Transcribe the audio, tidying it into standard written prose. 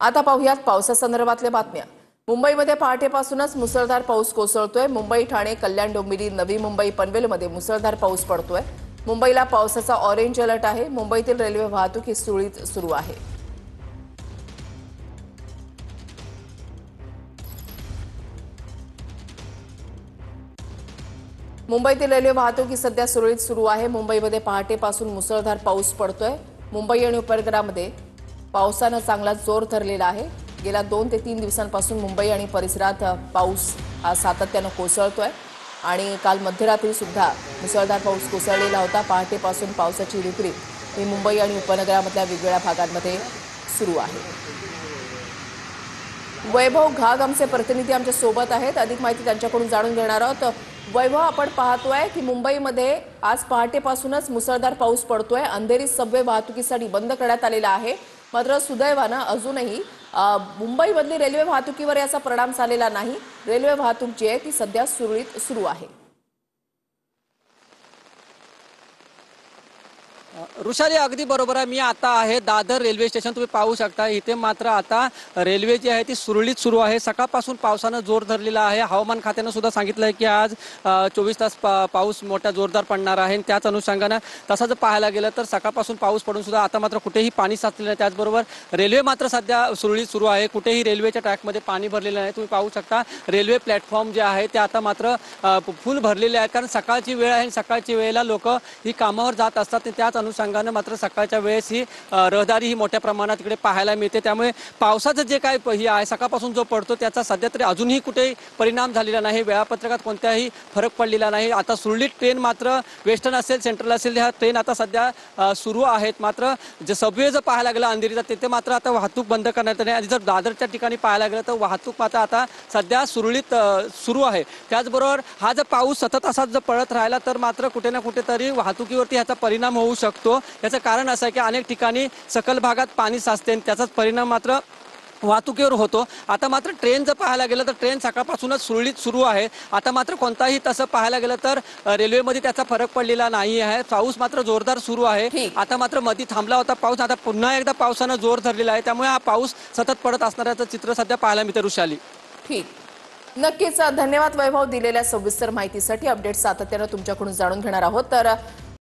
आता पाहुयात पावसासंदर्भातल्या बातम्या। मुंबईमध्ये पहाटेपासूनच मुसळधार पाऊस कोसळतोय। मुंबई, ठाणे, कल्याण, डोंबिवली, नवी मुंबई, पनवेलमध्ये मुसळधार पाऊस पडतोय। मुंबईला पावसाचा ऑरेंज अलर्ट आहे। मुंबईतील रेल्वे वाहतूक ही सुरळीत सुरू आहे। मुंबईतील रेल्वे वाहतूक ही सध्या सुरळीत सुरू आहे। मुंबईमध्ये पहाटेपासून मुसळधार पाऊस पडतोय। मुंबई आणि उपनगरामध्ये पावसानं चांगला जोर धरलेला आहे। गेल्या 2 ते 3 दिवसांपासून मुंबई आणि परिसरात पाऊस सातत्यानं कोसळतोय आणि काल मध्यरात्री सुद्धा मुसळधार पाऊस कोसळलेला होता। पहाटेपासून पावसाची रिपरिप ही मुंबई आणि उपनगरामधल्या वेगवेगळ्या भागांमध्ये सुरू आहे। वैभव घाग आमचे प्रतिनिधी आमच्या सोबत आहेत। अधिक माहिती त्यांच्याकडून जाणून घेणार आहोत। वैभव, आपण पाहतोय की मुंबईमध्ये आज पहाटेपासूनच मुसळधार पाऊस पडतोय। अंधेरी सबवे वाहतुकीसाठी बंद करण्यात आलेला आहे। मात्र सुदैवानं अजूनही मुंबईमधली रेल्वे वाहतुकीवर याचा परिणाम झालेला नाही। रेल्वे वाहतूक जी आहे ती सध्या सुरळीत सुरू आहे। ऋषाली, अगदी बरोबर आहे। मी आता आहे दादर रेल्वे स्टेशन। तुम्ही पाहू शकता इथे मात्र आता रेल्वे जी आहे ती सुरळीत सुरू आहे। सकाळपासून पावसानं जोर धरलेला आहे। हवामान खात्यानं सुद्धा सांगितलंय की आज 24 तास पाऊस मोठा जोरदार पडणार आहे। त्याच अनुषंगानं तसं जर पाहायला गेलं तर सकाळपासून पाऊस पडून सुद्धा आता मात्र कुठेही पाणी साचलेलं नाही। त्याचबरोबर रेल्वे मात्र सध्या सुरळीत सुरू आहे। कुठेही रेल्वेच्या ट्रॅकमध्ये पाणी भरलेलं नाही। तुम्ही पाहू शकता रेल्वे प्लॅटफॉर्म जे आहे ते आता मात्र फुल भरलेले आहेत, कारण सकाळची वेळ आहे। सकाळची वेळेला लोक ही कामावर जात असतात। त्याच अनुषंगाने मात्र सकाळच्या वेळेस ही रहदारी ही मोठ्या प्रमाणात इकडे पाहायला मिळते। त्यामुळे पावसाचं जे काय ही आहे सकाळपासून जो पडतो त्याचा सध्या तरी अजूनही कुठेही परिणाम झालेला नाही। वेळापत्रकात कोणताही फरक पडलेला नाही। आता सुरळीत ट्रेन मात्र वेस्टर्न असेल, सेंट्रल असेल, ह्या ट्रेन आता सध्या सुरू आहेत। मात्र जे सबवे जर पाहायला गेलं अंधेरीचा तिथे मात्र आता वाहतूक बंद करण्यात आली आणि जर दादरच्या ठिकाणी पाहायला गेलं तर वाहतूक मात्र आता सध्या सुरळीत सुरू आहे। त्याचबरोबर हा जर पाऊस सतत असाच जर पडत राहिला तर मात्र कुठे ना कुठेतरी वाहतुकीवरती याचा परिणाम होऊ शकतो। याचं कारण असं आहे की अनेक ठिकाणी सकल भागात पाणी साचते आणि त्याचाच परिणाम मात्र वाहतुकीवर होतो। आता मात्र ट्रेन जर पाहायला गेलं तर ट्रेन सकाळपासूनच सुरळीत सुरू आहे। आता मात्र कोणताही तसं पाहायला गेलं तर रेल्वेमध्ये त्याचा फरक पडलेला नाही आहे। पाऊस मात्र जोरदार सुरू आहे। आता मात्र मध्ये थांबला होता पाऊस, आता पुन्हा एकदा पावसानं जोर धरलेला आहे। त्यामुळे हा पाऊस सतत पडत असणाऱ्याचं चित्र सध्या पाहायला मिळते। ऋषाली, ठीक, नक्कीच धन्यवाद वैभव दिलेल्या सविस्तर माहितीसाठी। अपडेट सातत्यानं तुमच्याकडून जाणून घेणार आहोत। तर